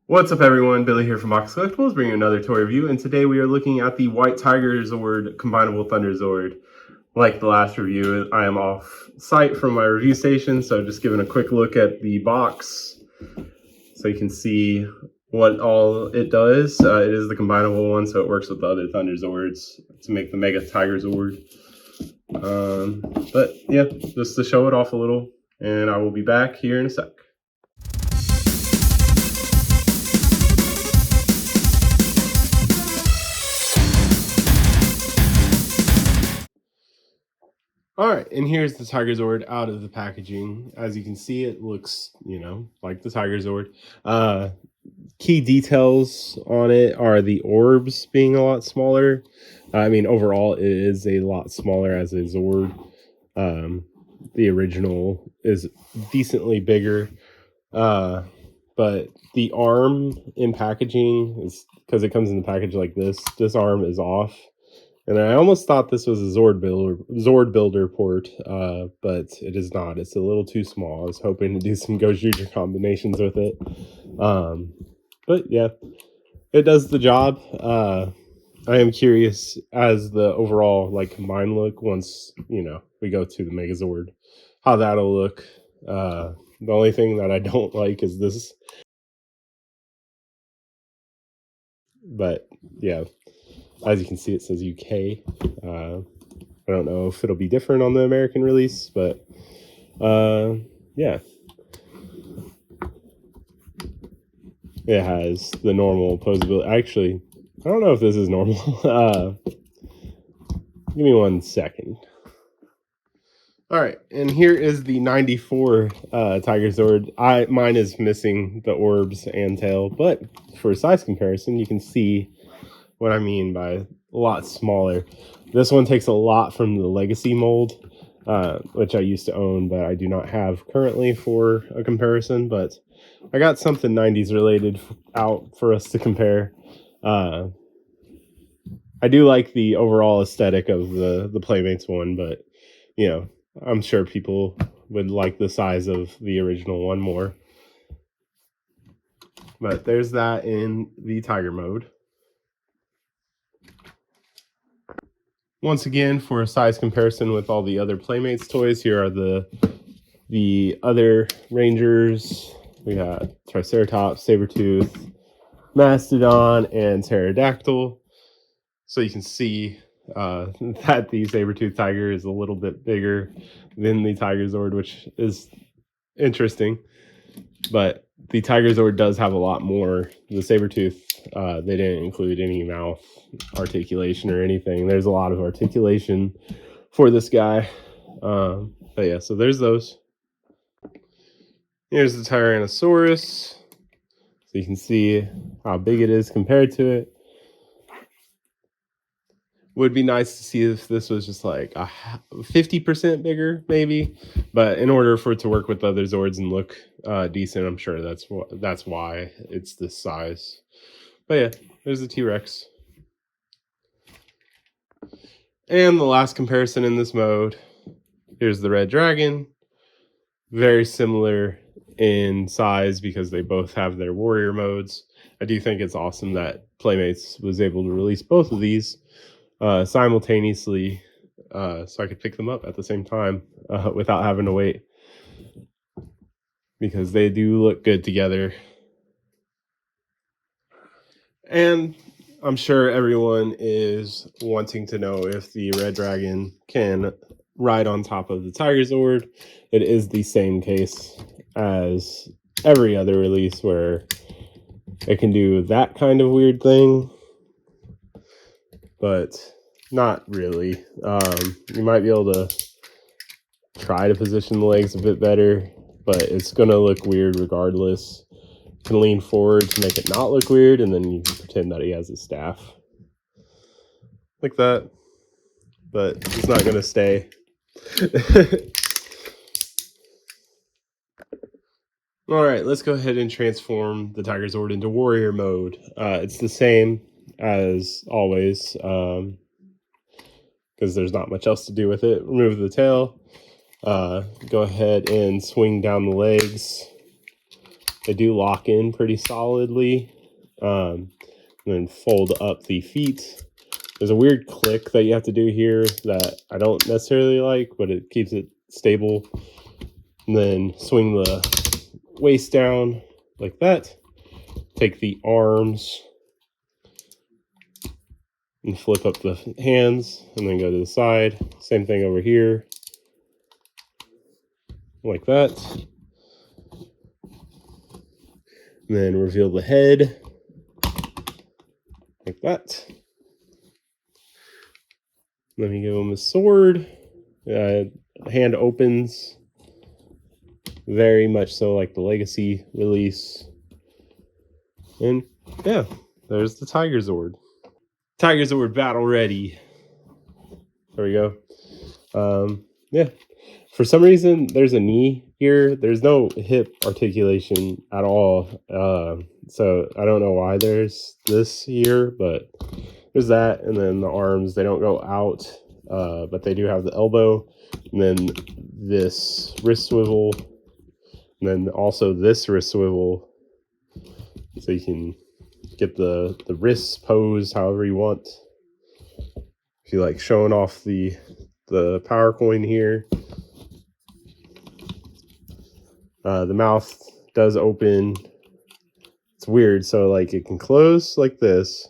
What's up everyone, Billy here from Box Collectibles, bringing you another toy review, and today we are looking at the White Tigerzord combinable Thunderzord. Like the last review, I am off site from my review station, so just giving a quick look at the box so you can see what all it does. It is the combinable one, so it works with the other Thunderzords to make the Mega Tigerzord. But yeah, just to show it off a little, and I will be back here in a sec. Alright, and here's the Tigerzord out of the packaging. As you can see, it looks, like the Tigerzord. Key details on it are the orbs being a lot smaller. Overall, it is a lot smaller as a Zord. The original is decently bigger. But the arm in packaging, is because it comes in the package like this arm is off. And I almost thought this was a Zord Builder port, but it is not. It's a little too small. I was hoping to do some Ghost User combinations with it. But yeah, it does the job. I am curious as the overall combined look once, we go to the Megazord, how that'll look. The only thing that I don't like is this. But yeah. As you can see, it says UK. I don't know if it'll be different on the American release, but yeah. It has the normal posability. Actually, I don't know if this is normal. Give me 1 second. Alright, and here is the 94 Tigerzord. Mine is missing the orbs and tail, but for size comparison, you can see what I mean by a lot smaller. This one takes a lot from the Legacy mold, which I used to own, but I do not have currently for a comparison. But I got something 90s related out for us to compare. I do like the overall aesthetic of the Playmates one, but I'm sure people would like the size of the original one more. But there's that in the Tiger mode. Once again, for a size comparison with all the other Playmates toys, here are the other Rangers. We got Triceratops, Sabertooth, Mastodon, and Pterodactyl. So you can see that the Sabertooth Tiger is a little bit bigger than the Tigerzord, which is interesting. But the Tigerzord does have a lot more. The Sabertooth, they didn't include any mouth articulation or anything. There's a lot of articulation for this guy. But yeah, so there's those. Here's the Tyrannosaurus. So you can see how big it is compared to it. Would be nice to see if this was just like a 50% bigger, maybe. But in order for it to work with other Zords and look decent, I'm sure that's why it's this size. But yeah, there's the T-Rex. And the last comparison in this mode, here's the Red Dragon. Very similar in size because they both have their warrior modes. I do think it's awesome that Playmates was able to release both of these simultaneously, so I could pick them up at the same time without having to wait, because they do look good together. And I'm sure everyone is wanting to know if the Red Dragon can ride on top of the Tigerzord. It is the same case as every other release where it can do that kind of weird thing, but not really. You might be able to try to position the legs a bit better, but it's going to look weird regardless. You can lean forward to make it not look weird, and then you can pretend that he has a staff. Like that. But it's not going to stay. Alright, let's go ahead and transform the Tigerzord into warrior mode. It's the same as always, because there's not much else to do with it. Remove the tail. Go ahead and swing down the legs. They do lock in pretty solidly. And then fold up the feet. There's a weird click that you have to do here that I don't necessarily like, but it keeps it stable. And then swing the waist down like that. Take the arms and flip up the hands and then go to the side. Same thing over here. Like that. And then reveal the head. Like that. Let me give him a sword. Hand opens very much so like the Legacy release. And yeah, there's the Tigerzord. Tigerzord battle ready. There we go. Yeah. For some reason, there's a knee here. There's no hip articulation at all. So I don't know why there's this here, but there's that. And then the arms, they don't go out, but they do have the elbow. And then this wrist swivel. And then also this wrist swivel. So you can get the wrists posed however you want. If you like showing off the power coin here. The mouth does open. It's weird. So like it can close like this.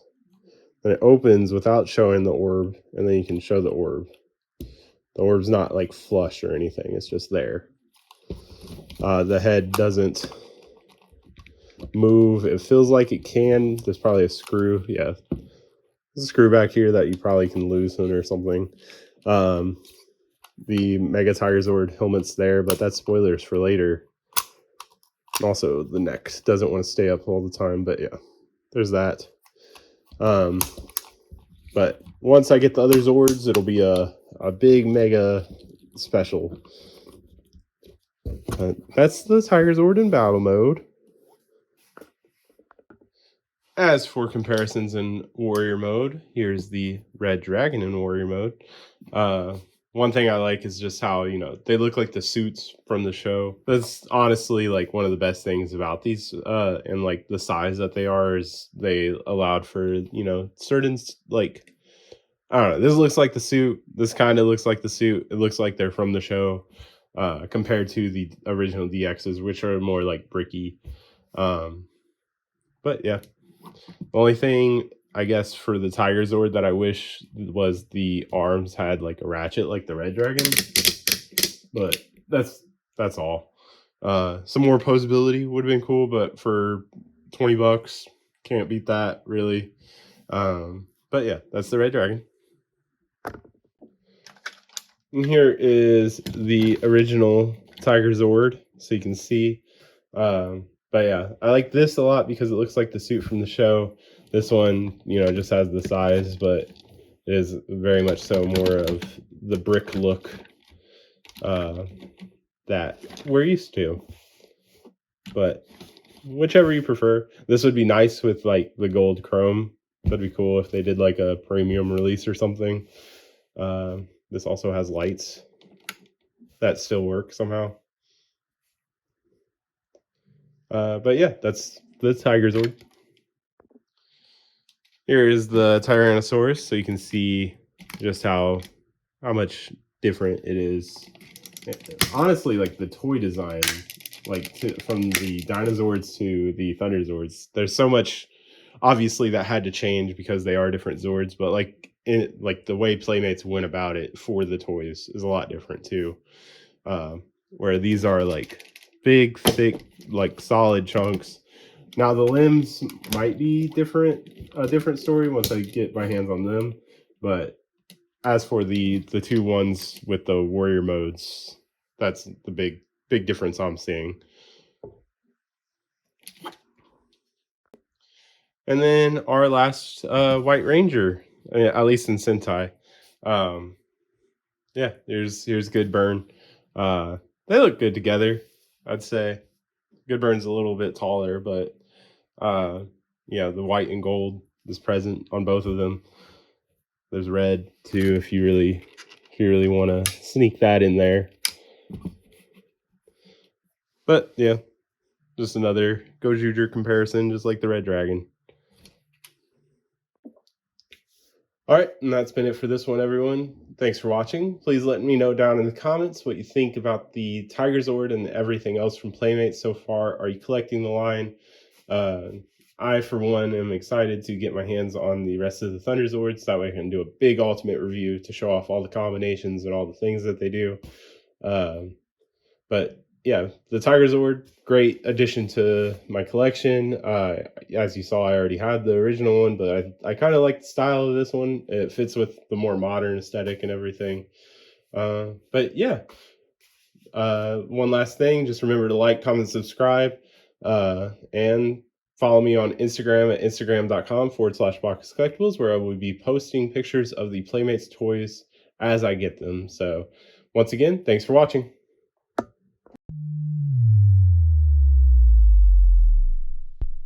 Then it opens without showing the orb. And then you can show the orb. The orb's not like flush or anything. It's just there. The head doesn't move. It feels like it can. There's probably a screw. Yeah. There's a screw back here that you probably can loosen or something. The Mega Tigerzord helmet's there, but that's spoilers for later. Also, the neck doesn't want to stay up all the time, but yeah, there's that. But once I get the other Zords, it'll be a big mega special. That's the Tigerzord in battle mode. As for comparisons in warrior mode, here's the red dragon in warrior mode. One thing I like is just how, they look like the suits from the show. That's honestly like one of the best things about these, and like the size that they are is they allowed for, certain like, I don't know, this looks like the suit. This kind of looks like the suit. It looks like they're from the show, compared to the original DXs, which are more like bricky. But yeah. The only thing, I guess, for the Tigerzord that I wish was the arms had like a ratchet like the Red Dragon. But that's all. Some more posability would have been cool, but for $20, can't beat that, really. But yeah, that's the Red Dragon. And here is the original Tigerzord, so you can see. But yeah, I like this a lot because it looks like the suit from the show. This one, just has the size, but it is very much so more of the brick look that we're used to. But whichever you prefer. This would be nice with like the gold chrome. That'd be cool if they did like a premium release or something. This also has lights that still work somehow. But yeah, that's the Tigerzord. Here is the Tyrannosaurus, so you can see just how much different it is. Honestly, like the toy design, like from the Dinozords to the Thunderzords, there's so much obviously that had to change because they are different Zords, but like the way Playmates went about it for the toys is a lot different too. Where these are like big, thick, like solid chunks. Now the limbs might be a different story once I get my hands on them. But as for the two ones with the warrior modes, that's the big difference I'm seeing. And then our last White Ranger, at least in Sentai. Yeah, here's Good Burn. They look good together, I'd say. Good Burn's a little bit taller, but yeah, the white and gold is present on both of them. There's red too, if you really want to sneak that in there. But yeah, Just another Gojuger comparison, just like the Red Dragon. All right, and that's been it for this one, everyone. Thanks for watching. Please let me know down in the comments what you think about the Tigerzord and everything else from Playmates so far. Are you collecting the line? I, for one, am excited to get my hands on the rest of the Thunderzords. That way I can do a big ultimate review to show off all the combinations and all the things that they do. But yeah, the Tigerzord, great addition to my collection. As you saw, I already had the original one, but I kind of like the style of this one. It fits with the more modern aesthetic and everything. But yeah, one last thing, just remember to like, comment, subscribe, and follow me on Instagram at instagram.com/Bacchus Collectibles, where I will be posting pictures of the Playmates toys as I get them. So once again, thanks for watching.